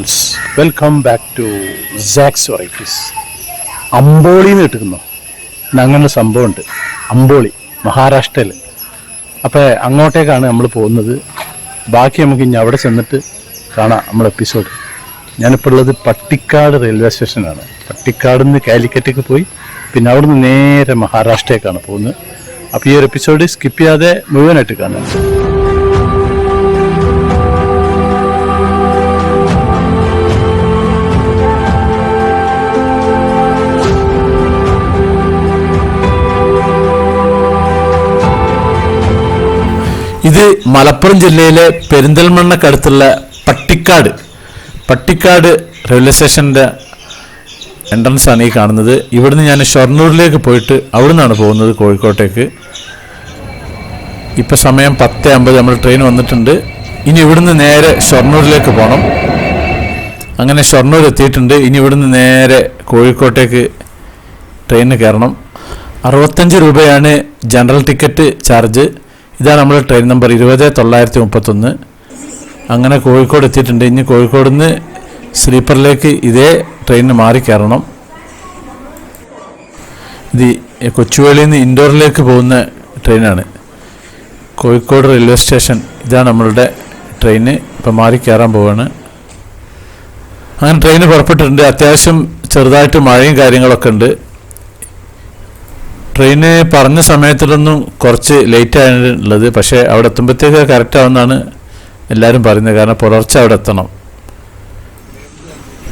Friends, welcome back to sax varieties. അമ്പോളിന്ന് കിട്ടുന്നു അങ്ങനെ ഒരു സംഭവമുണ്ട്. അമ്പോളി മഹാരാഷ്ട്രയിൽ. അപ്പോൾ അങ്ങോട്ടേക്കാണ് നമ്മൾ പോകുന്നത്. ബാക്കി നമുക്ക് ഇനി അവിടെ ചെന്നിട്ട് കാണാം നമ്മൾ എപ്പിസോഡ്. ഞാനിപ്പോൾ ഉള്ളത് പട്ടിക്കാട് റെയിൽവേ സ്റ്റേഷനാണ്. പട്ടിക്കാട് നിന്ന് കാലിക്കറ്റേക്ക് പോയി പിന്നെ അവിടെ നിന്ന് നേരെ മഹാരാഷ്ട്രയേക്കാണ് പോകുന്നത്. അപ്പോൾ ഈ ഒരു എപ്പിസോഡ് സ്കിപ്പ് ചെയ്യാതെ മുഴുവനായിട്ട് കാണാം. ഇത് മലപ്പുറം ജില്ലയിലെ പെരിന്തൽമണ്ണക്കടുത്തുള്ള പട്ടിക്കാട് റെയിൽവേ സ്റ്റേഷൻ്റെ എൻട്രൻസ് ആണ് ഈ കാണുന്നത്. ഇവിടുന്ന് ഞാൻ ഷൊർണൂരിലേക്ക് പോയിട്ട് അവിടെ നിന്നാണ് പോകുന്നത് കോഴിക്കോട്ടേക്ക്. ഇപ്പം സമയം 10:50, നമ്മൾ ട്രെയിൻ വന്നിട്ടുണ്ട്. ഇനി ഇവിടുന്ന് നേരെ ഷൊർണൂരിലേക്ക് പോകണം. അങ്ങനെ ഷൊർണൂർ എത്തിയിട്ടുണ്ട്. ഇനി ഇവിടുന്ന് നേരെ കോഴിക്കോട്ടേക്ക് ട്രെയിനിന് കയറണം. 65 രൂപയാണ് ജനറൽ ടിക്കറ്റ് ചാർജ്. ഇതാണ് നമ്മുടെ ട്രെയിൻ നമ്പർ 20931. അങ്ങനെ കോഴിക്കോട് എത്തിയിട്ടുണ്ട്. ഇനി കോഴിക്കോട് നിന്ന് സ്ലീപ്പറിലേക്ക് ഇതേ ട്രെയിനിന് മാറി കയറണം. ഇത് കൊച്ചുവേളിയിൽ നിന്ന് ഇൻഡോറിലേക്ക് പോകുന്ന ട്രെയിനാണ്. കോഴിക്കോട് റെയിൽവേ സ്റ്റേഷൻ ഇതാണ് നമ്മളുടെ ട്രെയിന്. ഇപ്പം മാറി കയറാൻ പോവാണ്. അങ്ങനെ ട്രെയിന് പുറപ്പെട്ടിട്ടുണ്ട്. അത്യാവശ്യം ചെറുതായിട്ട് മഴയും കാര്യങ്ങളൊക്കെ ഉണ്ട്. ട്രെയിന് പറഞ്ഞ സമയത്തിലൊന്നും കുറച്ച് ലേറ്റായിട്ടുള്ളത്. പക്ഷേ അവിടെ എത്തുമ്പോഴത്തേക്ക് കറക്റ്റ് ആവുമെന്നാണ് എല്ലാവരും പറയുന്നത്. കാരണം പുലർച്ചെ അവിടെ എത്തണം.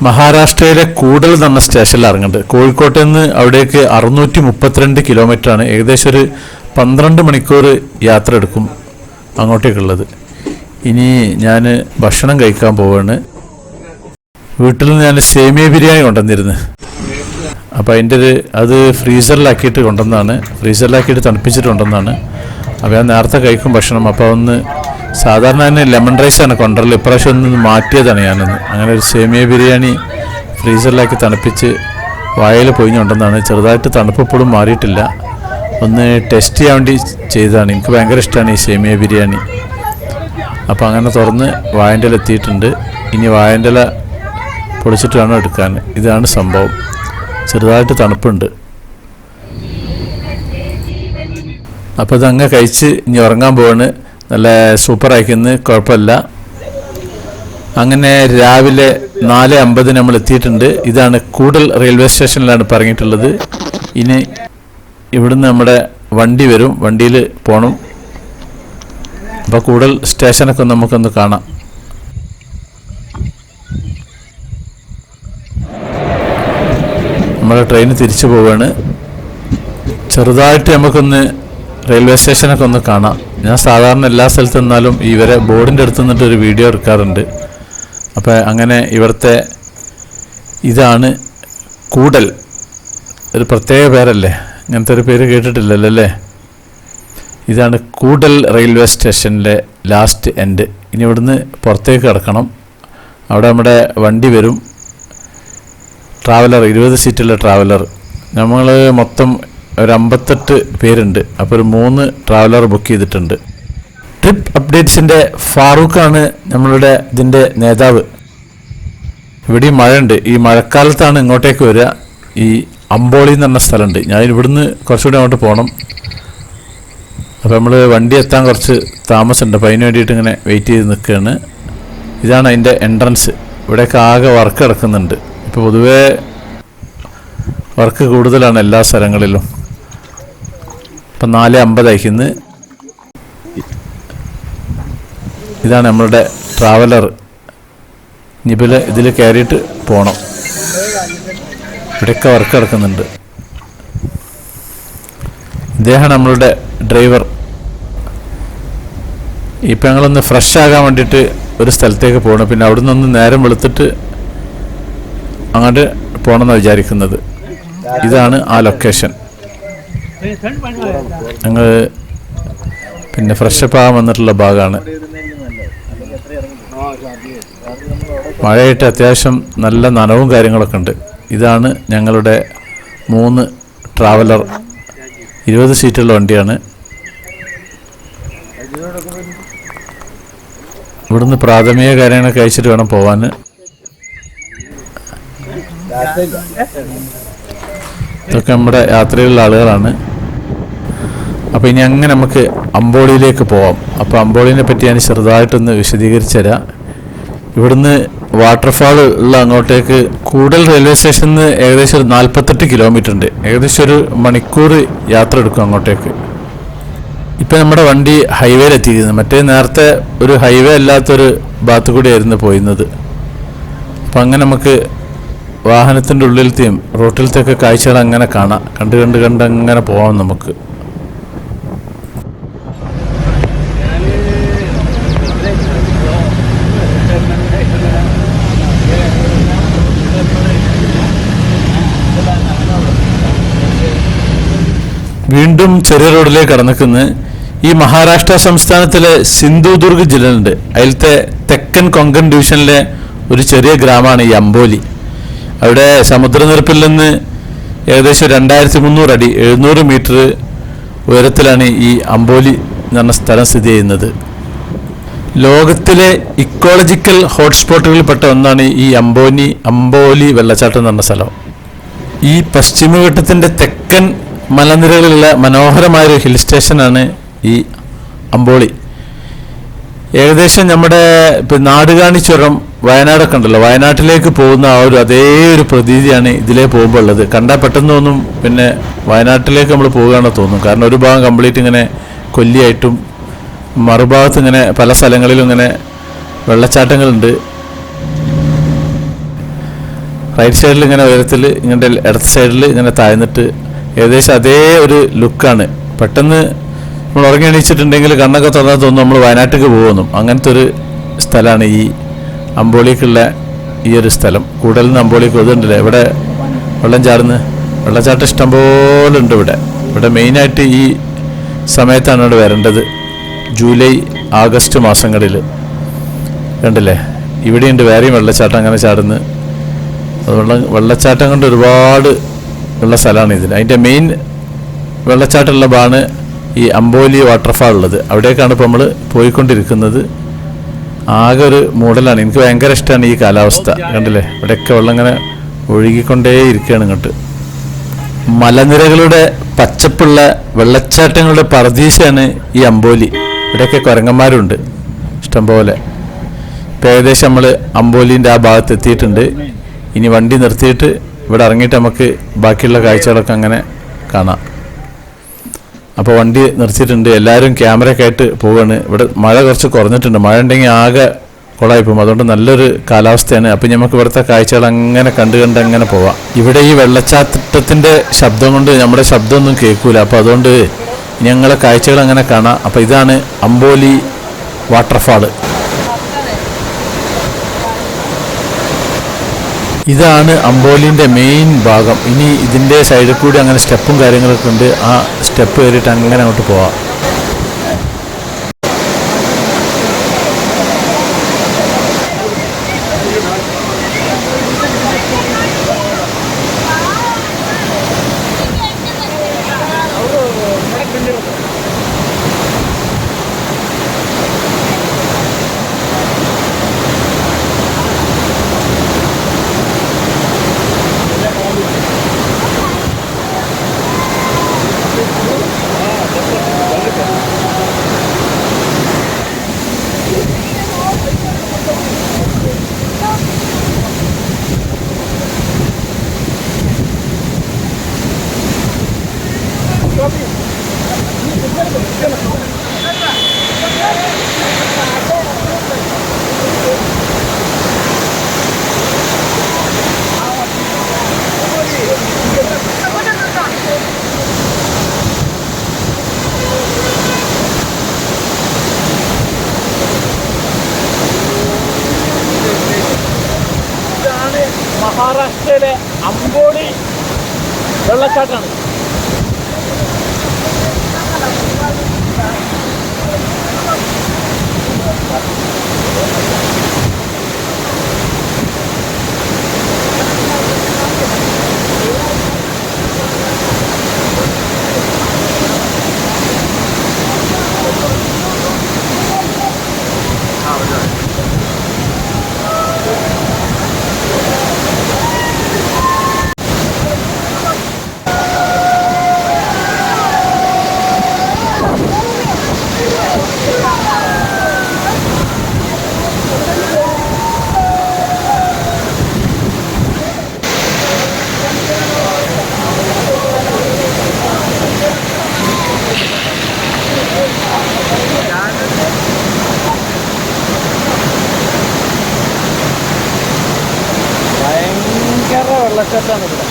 മഹാരാഷ്ട്രയിലെ കൂടൽ എന്ന് പറഞ്ഞ സ്റ്റേഷനിൽ ഇറങ്ങുന്നുണ്ട്. കോഴിക്കോട്ടിൽ നിന്ന് അവിടേക്ക് 632 കിലോമീറ്ററാണ്. ഏകദേശം ഒരു 12 മണിക്കൂർ യാത്ര എടുക്കും അങ്ങോട്ടേക്കുള്ളത്. ഇനി ഞാൻ ഭക്ഷണം കഴിക്കാൻ പോവാണ്. വീട്ടിൽ നിന്ന് ഞാൻ സേമിയ ബിരിയാണി കൊണ്ടുവന്നിരുന്നു. അപ്പോൾ അത് ഫ്രീസറിലാക്കിയിട്ട് കൊണ്ടുവന്നതാണ്. ഫ്രീസറിലാക്കിയിട്ട് തണുപ്പിച്ചിട്ട് കൊണ്ടുവന്നതാണ്. അപ്പോൾ ഞാൻ നേരത്തെ കഴിക്കും ഭക്ഷണം. അപ്പോൾ സാധാരണ തന്നെ ലെമൺ റൈസാണ് കൊണ്ടുവരൽ. ഇപ്രാവശ്യം ഒന്ന് മാറ്റിയതാണ് ഞാനൊന്ന്. അങ്ങനെ ഒരു സേമിയ ബിരിയാണി ഫ്രീസറിലാക്കി തണുപ്പിച്ച് വായയിൽ പൊയിഞ്ഞ് കൊണ്ടുവന്നതാണ്. ചെറുതായിട്ട് തണുപ്പ് ഇപ്പോഴും മാറിയിട്ടില്ല. ഒന്ന് ടെസ്റ്റ് ചെയ്യാൻ വേണ്ടി ചെയ്തതാണ്. എനിക്ക് ഭയങ്കര ഇഷ്ടമാണ് ഈ സേമിയ ബിരിയാണി. അപ്പോൾ അങ്ങനെ തുറന്ന് വായൻ്റെ ഇല എത്തിയിട്ടുണ്ട്. ഇനി വായൻ്റെ ഇല പൊളിച്ചിട്ട് വേണം എടുക്കാൻ. ഇതാണ് സംഭവം. ചെറുതായിട്ട് തണുപ്പുണ്ട്. അപ്പോൾ ഇതങ്ങ് കഴിച്ച് ഇനി ഉറങ്ങാൻ പോവാണ്. നല്ല സൂപ്പറായിക്കുന്നു, കുഴപ്പമില്ല. അങ്ങനെ രാവിലെ 4:50 നമ്മൾ എത്തിയിട്ടുണ്ട്. ഇതാണ് കൂടൽ റെയിൽവേ സ്റ്റേഷനിലാണ് പറഞ്ഞിട്ടുള്ളത്. ഇനി ഇവിടുന്ന് നമ്മുടെ വണ്ടി വരും. വണ്ടിയിൽ പോകണം. അപ്പോൾ കൂടൽ സ്റ്റേഷനൊക്കെ നമുക്കൊന്ന് കാണാം. നമ്മുടെ ട്രെയിൻ തിരിച്ചു പോവുകയാണ്. ചെറുതായിട്ട് നമുക്കൊന്ന് റെയിൽവേ സ്റ്റേഷനൊക്കെ ഒന്ന് കാണാം. ഞാൻ സാധാരണ എല്ലാ സ്ഥലത്ത് നിന്നാലും ഇവരെ ബോർഡിൻ്റെ അടുത്ത് നിന്നിട്ട് ഒരു വീഡിയോ എടുക്കാറുണ്ട്. അപ്പോൾ അങ്ങനെ ഇവിടുത്തെ ഇതാണ് കൂടൽ. ഒരു പ്രത്യേക പേരല്ലേ? ഇങ്ങനത്തെ ഒരു പേര് കേട്ടിട്ടില്ലല്ലോ അല്ലേ? ഇതാണ് കൂടൽ റെയിൽവേ സ്റ്റേഷനിലെ ലാസ്റ്റ് എൻഡ്. ഇനി ഇവിടുന്ന് പുറത്തേക്ക് കിടക്കണം. അവിടെ നമ്മുടെ വണ്ടി വരും. ട്രാവലർ 20 സീറ്റുള്ള ട്രാവലർ. നമ്മൾ മൊത്തം ഒരു 58 പേരുണ്ട്. അപ്പോൾ ഒരു 3 ട്രാവലർ ബുക്ക് ചെയ്തിട്ടുണ്ട്. ട്രിപ്പ് അപ്ഡേറ്റ്സിൻ്റെ ഫാറൂഖാണ് നമ്മളുടെ ഇതിൻ്റെ നേതാവ്. ഇവിടെ മഴയുണ്ട്. ഈ മഴക്കാലത്താണ് ഇങ്ങോട്ടേക്ക് വരിക. ഈ അമ്പോളി എന്ന് പറഞ്ഞ സ്ഥലമുണ്ട്. ഞാൻ ഇവിടുന്ന് കുറച്ചുകൂടി അങ്ങോട്ട് പോകണം. അപ്പോൾ നമ്മൾ വണ്ടി എത്താൻ കുറച്ച് താമസമുണ്ട്. അപ്പോൾ അതിന് വേണ്ടിയിട്ട് ഇങ്ങനെ വെയിറ്റ് ചെയ്ത് നിൽക്കുകയാണ്. ഇതാണ് അതിൻ്റെ എൻട്രൻസ്. ഇവിടെയൊക്കെ ആകെ വർക്ക് നടക്കുന്നുണ്ട്. ഇപ്പോൾ പൊതുവേ വർക്ക് കൂടുതലാണ് എല്ലാ സ്ഥലങ്ങളിലും. ഇപ്പം 4:50 അയക്കുന്നു. ഇതാണ് നമ്മളുടെ ട്രാവലർ. ഇതിൽ കയറിയിട്ട് പോകണം. ഇവിടെയൊക്കെ വർക്ക് നടക്കുന്നുണ്ട്. ഇദ്ദേഹമാണ് നമ്മളുടെ ഡ്രൈവർ. ഇപ്പം ഞങ്ങളൊന്ന് ഫ്രഷ് ആകാൻ വേണ്ടിയിട്ട് ഒരു സ്ഥലത്തേക്ക് പോകണം. പിന്നെ അവിടെ നിന്നൊന്ന് നേരം വെളുത്തിട്ട് അങ്ങോട്ട് പോകണമെന്നാണ് വിചാരിക്കുന്നത്. ഇതാണ് ആ ലൊക്കേഷൻ. ഞങ്ങൾ പിന്നെ ഫ്രഷപ്പ് ആകാൻ വന്നിട്ടുള്ള ഭാഗമാണ്. മഴയായിട്ട് അത്യാവശ്യം നല്ല നനവും കാര്യങ്ങളൊക്കെ ഉണ്ട്. ഇതാണ് ഞങ്ങളുടെ 3 ട്രാവലർ. 20 സീറ്റുള്ള വണ്ടിയാണ്. ഇവിടുന്ന് പ്രാഥമിക കാര്യങ്ങളൊക്കെ കഴിച്ചിട്ട് വേണം പോകാൻ. ഇതൊക്കെ നമ്മുടെ യാത്രയിലുള്ള ആളുകളാണ്. അപ്പോൾ ഇനി അങ്ങനെ നമുക്ക് അമ്പോളിയിലേക്ക് പോവാം. അപ്പോൾ അമ്പോളിനെ പറ്റി ഞാൻ ചെറുതായിട്ടൊന്ന് വിശദീകരിച്ചു തരാം. ഇവിടുന്ന് വാട്ടർഫാൾ ഉള്ള അങ്ങോട്ടേക്ക് കൂടൽ റെയിൽവേ സ്റ്റേഷനിൽ നിന്ന് ഏകദേശം ഒരു 48 കിലോമീറ്റർ ഉണ്ട്. ഏകദേശം ഒരു മണിക്കൂർ യാത്ര എടുക്കും അങ്ങോട്ടേക്ക്. ഇപ്പം നമ്മുടെ വണ്ടി ഹൈവേയിലെത്തിക്കുന്നത്. മറ്റേ നേരത്തെ ഒരു ഹൈവേ അല്ലാത്തൊരു ഭാഗത്തു കൂടിയായിരുന്നു പോയിരുന്നത്. അപ്പം അങ്ങനെ നമുക്ക് വാഹനത്തിൻ്റെ ഉള്ളിലത്തെയും റോട്ടിലത്തെയൊക്കെ കാഴ്ചകൾ അങ്ങനെ കാണാം. കണ്ട് അങ്ങനെ പോകാം നമുക്ക്. വീണ്ടും ചെറിയ റോഡിലേക്ക് കടന്നിക്കുന്നത് ഈ മഹാരാഷ്ട്ര സംസ്ഥാനത്തിലെ സിന്ധുദുർഗ് ജില്ലയുണ്ട്. അതിലത്തെ തെക്കൻ കൊങ്കൺ ഡിവിഷനിലെ ഒരു ചെറിയ ഗ്രാമമാണ് ഈ അമ്പോലി. അവിടെ സമുദ്രനിരപ്പിൽ നിന്ന് ഏകദേശം 2300 അടി 700 മീറ്റർ ഉയരത്തിലാണ് ഈ അമ്പോലി എന്ന് പറഞ്ഞ സ്ഥലം സ്ഥിതി ചെയ്യുന്നത്. ലോകത്തിലെ ഇക്കോളജിക്കൽ ഹോട്ട്സ്പോട്ടുകളിൽപ്പെട്ട ഒന്നാണ് ഈ അമ്പോലി വെള്ളച്ചാട്ടം എന്ന് പറഞ്ഞ സ്ഥലം. ഈ പശ്ചിമഘട്ടത്തിൻ്റെ തെക്കൻ മലനിരകളിലുള്ള മനോഹരമായൊരു ഹിൽ സ്റ്റേഷനാണ് ഈ അമ്പോളി. ഏകദേശം നമ്മുടെ ഇപ്പം നാടുകാണി ചുരം വയനാടൊക്കെ ഉണ്ടല്ലോ, വയനാട്ടിലേക്ക് പോകുന്ന ആ ഒരു അതേ ഒരു പ്രതീതിയാണ് ഇതിലേ പോകുമ്പോൾ ഉള്ളത്. കണ്ടാൽ പെട്ടെന്ന് തോന്നും പിന്നെ വയനാട്ടിലേക്ക് നമ്മൾ പോവുകയാണെന്ന് തോന്നും. കാരണം ഒരു ഭാഗം കംപ്ലീറ്റ് ഇങ്ങനെ കൊല്ലിയായിട്ടും മറുഭാഗത്ത് ഇങ്ങനെ പല സ്ഥലങ്ങളിലും ഇങ്ങനെ വെള്ളച്ചാട്ടങ്ങളുണ്ട്. റൈറ്റ് സൈഡിൽ ഇങ്ങനെ ഉയരത്തിൽ, ഇങ്ങനെ ഇടത്ത് സൈഡിൽ ഇങ്ങനെ താഴ്ന്നിട്ട് ഏകദേശം അതേ ഒരു ലുക്കാണ്. പെട്ടെന്ന് നമ്മൾ ഉറങ്ങി എണീച്ചിട്ടുണ്ടെങ്കിൽ കണ്ണൊക്കെ തുറന്നാൽ തോന്നും നമ്മൾ വയനാട്ടിലേക്ക് പോകുന്നു. അങ്ങനത്തെ ഒരു സ്ഥലമാണ് ഈ അമ്പോളിക്കുള്ള ഈ ഒരു സ്ഥലം. കൂടുതൽ നിന്ന് അമ്പോളിക്ക് ഇതുണ്ടല്ലേ, ഇവിടെ വെള്ളം വെള്ളച്ചാട്ടം ഇഷ്ടംപോലെ ഉണ്ട് ഇവിടെ മെയിനായിട്ട് ഈ സമയത്താണ് ഇവിടെ വരേണ്ടത്. ജൂലൈ ആഗസ്റ്റ് മാസങ്ങളിൽ കണ്ടില്ലേ, ഇവിടെയുണ്ട് വേറെയും വെള്ളച്ചാട്ടം അങ്ങനെ ചാടുന്നത്. അത് വെള്ളച്ചാട്ടം കൊണ്ട് ഒരുപാട് ഉള്ള സ്ഥലമാണ് ഇതിന്. അതിൻ്റെ മെയിൻ വെള്ളച്ചാട്ടമുള്ള ഭാഗമാണ് ഈ അമ്പോലി വാട്ടർഫാൾ ഉള്ളത്. അവിടേക്കാണ് ഇപ്പോൾ നമ്മൾ പോയിക്കൊണ്ടിരിക്കുന്നത്. ആകെ ഒരു മൂടലാണ്. എനിക്ക് ഭയങ്കര ഇഷ്ടമാണ് ഈ കാലാവസ്ഥ. കണ്ടില്ലേ, ഇവിടെയൊക്കെ വെള്ളം ഇങ്ങനെ ഒഴുകിക്കൊണ്ടേ ഇരിക്കുകയാണ് ഇങ്ങോട്ട്. മലനിരകളുടെ പച്ചപ്പുള്ള വെള്ളച്ചാട്ടങ്ങളുടെ പറദീശയാണ് ഈ അമ്പോലി. ഇവിടെയൊക്കെ കുരങ്ങന്മാരുണ്ട് ഇഷ്ടംപോലെ. ഇപ്പോൾ ഏകദേശം നമ്മൾ അമ്പോലിൻ്റെ ആ ഭാഗത്ത് എത്തിയിട്ടുണ്ട്. ഇനി വണ്ടി നിർത്തിയിട്ട് ഇവിടെ ഇറങ്ങിയിട്ട് നമുക്ക് ബാക്കിയുള്ള കാഴ്ചകളൊക്കെ അങ്ങനെ കാണാം. അപ്പോൾ വണ്ടി നിർത്തിയിട്ടുണ്ട്. എല്ലാവരും ക്യാമറയൊക്കെ ആയിട്ട് പോവുകയാണ്. ഇവിടെ മഴ കുറച്ച് കുറഞ്ഞിട്ടുണ്ട്. മഴ ഉണ്ടെങ്കിൽ ആകെ കുളമായിപ്പോകും. അതുകൊണ്ട് നല്ലൊരു കാലാവസ്ഥയാണ്. അപ്പം നമുക്ക് ഇവിടുത്തെ കാഴ്ചകൾ അങ്ങനെ കണ്ട് അങ്ങനെ പോവാം. ഇവിടെ ഈ വെള്ളച്ചാട്ടത്തിൻ്റെ ശബ്ദം കൊണ്ട് നമ്മുടെ ശബ്ദമൊന്നും കേൾക്കൂല. അപ്പോൾ അതുകൊണ്ട് ഞങ്ങളെ കാഴ്ചകൾ അങ്ങനെ കാണാം. അപ്പോൾ ഇതാണ് അമ്പോലി വാട്ടർഫാള്. ഇതാണ് അമ്പോലിൻ്റെ മെയിൻ ഭാഗം. ഇനി ഇതിൻ്റെ സൈഡിൽ കൂടി അങ്ങനെ സ്റ്റെപ്പും കാര്യങ്ങളൊക്കെ ഉണ്ട്. ആ സ്റ്റെപ്പ് കയറിയിട്ട് അങ്ങനെ അങ്ങോട്ട് പോവാം. മഹാരാഷ്ട്രയിലെ അമ്പോളി വെള്ളച്ചാട്ടമാണ്. ഭയങ്കര വെള്ളച്ചാട്ടാണ് ഇവിടെ.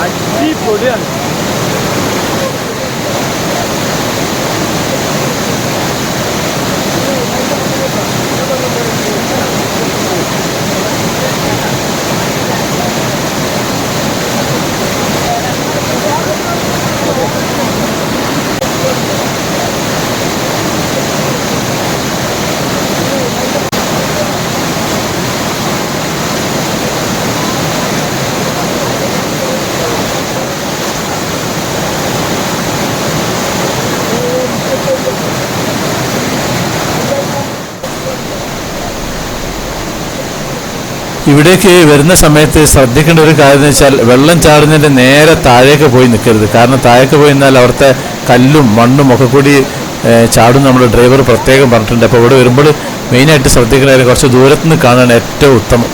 അടിപൊളിയാണ്. ഇവിടേക്ക് വരുന്ന സമയത്ത് ശ്രദ്ധിക്കേണ്ട ഒരു കാര്യം എന്ന് വെച്ചാൽ വെള്ളം ചാടുന്നതിൻ്റെ നേരെ താഴേക്ക് പോയി നിൽക്കരുത്. കാരണം താഴേക്ക് പോയി നിന്നാൽ അവിടുത്തെ കല്ലും മണ്ണും ഒക്കെ കൂടി ചാടും. നമ്മുടെ ഡ്രൈവർ പ്രത്യേകം പറഞ്ഞിട്ടുണ്ട്. അപ്പോൾ ഇവിടെ വരുമ്പോൾ മെയിനായിട്ട് ശ്രദ്ധിക്കേണ്ട കുറച്ച് ദൂരത്ത് നിന്ന് കാണാൻ ഏറ്റവും ഉത്തമം.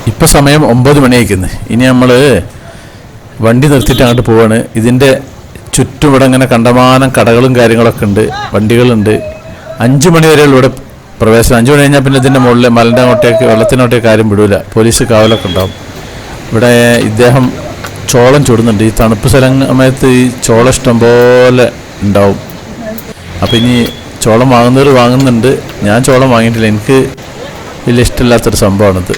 ഇപ്പോൾ സമയം 9 മണിയായിരിക്കുന്നു. ഇനി നമ്മൾ വണ്ടി നിർത്തിയിട്ട് അങ്ങോട്ട് പോവാണ്. ഇതിൻ്റെ ചുറ്റും ഇവിടെ ഇങ്ങനെ കണ്ടമാനം കടകളും കാര്യങ്ങളൊക്കെ ഉണ്ട്, വണ്ടികളുണ്ട്. 5 മണി വരെയുള്ള ഇവിടെ പ്രവേശനം. 5 മണി കഴിഞ്ഞാൽ പിന്നെ ഇതിൻ്റെ മുകളിൽ മലൻ്റെ അങ്ങോട്ടേക്ക് വെള്ളത്തിനോട്ടേക്ക് ആരും വിടൂല, പോലീസ് കാവലൊക്കെ ഉണ്ടാവും. ഇവിടെ ഇദ്ദേഹം ചോളം ചുടുന്നുണ്ട്. ഈ തണുപ്പ് സമയത്ത് ഈ ചോളം ഇഷ്ടം പോലെ ഉണ്ടാവും. അപ്പോൾ ഇനി ചോളം വാങ്ങുന്നവർ വാങ്ങുന്നുണ്ട്. ഞാൻ ചോളം വാങ്ങിയിട്ടില്ല, എനിക്ക് വലിയ ഇഷ്ടമില്ലാത്തൊരു സംഭവമാണിത്.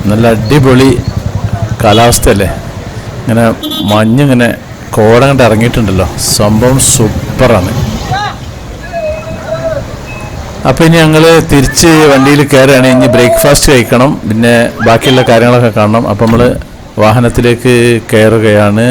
നല്ല അടിപൊളി കാലാവസ്ഥയല്ലേ, ഇങ്ങനെ മഞ്ഞിങ്ങനെ കോട കണ്ട് ഇറങ്ങിയിട്ടുണ്ടല്ലോ, സംഭവം സൂപ്പറാണ്. അപ്പോൾ ഇനി ഞങ്ങൾ തിരിച്ച് വണ്ടിയിൽ കയറുകയാണ്. ഇനി ബ്രേക്ക്ഫാസ്റ്റ് കഴിക്കണം, പിന്നെ ബാക്കിയുള്ള കാര്യങ്ങളൊക്കെ കാണണം. അപ്പോൾ നമ്മൾ വാഹനത്തിലേക്ക് കയറുകയാണ്.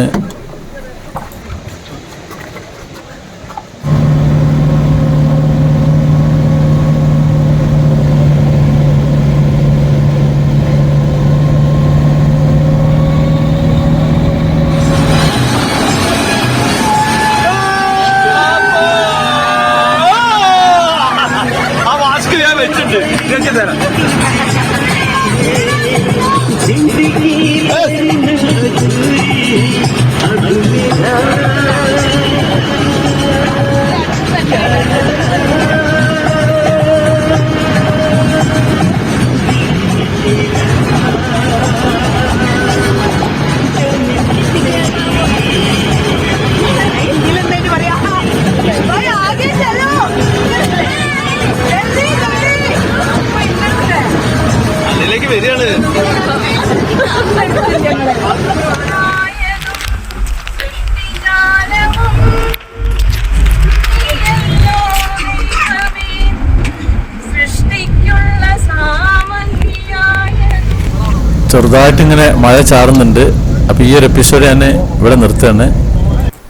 ചെറുതായിട്ടിങ്ങനെ മഴ ചാറുന്നുണ്ട്. അപ്പോൾ ഈ ഒരു എപ്പിസോഡ് ഞാൻ ഇവിടെ നിർത്തുകയാണ്.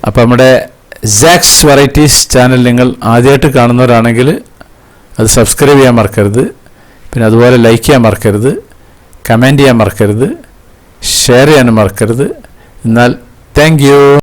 അപ്പോൾ നമ്മുടെ സാക്സ് വെറൈറ്റീസ് ചാനൽ നിങ്ങൾ ആദ്യമായിട്ട് കാണുന്നവരാണെങ്കിൽ അത് സബ്സ്ക്രൈബ് ചെയ്യാൻ മറക്കരുത്. പിന്നെ അതുപോലെ ലൈക്ക് ചെയ്യാൻ മറക്കരുത്, കമൻറ്റ് ചെയ്യാൻ മറക്കരുത്, ഷെയർ ചെയ്യാനും മറക്കരുത്. എന്നാൽ താങ്ക് യു.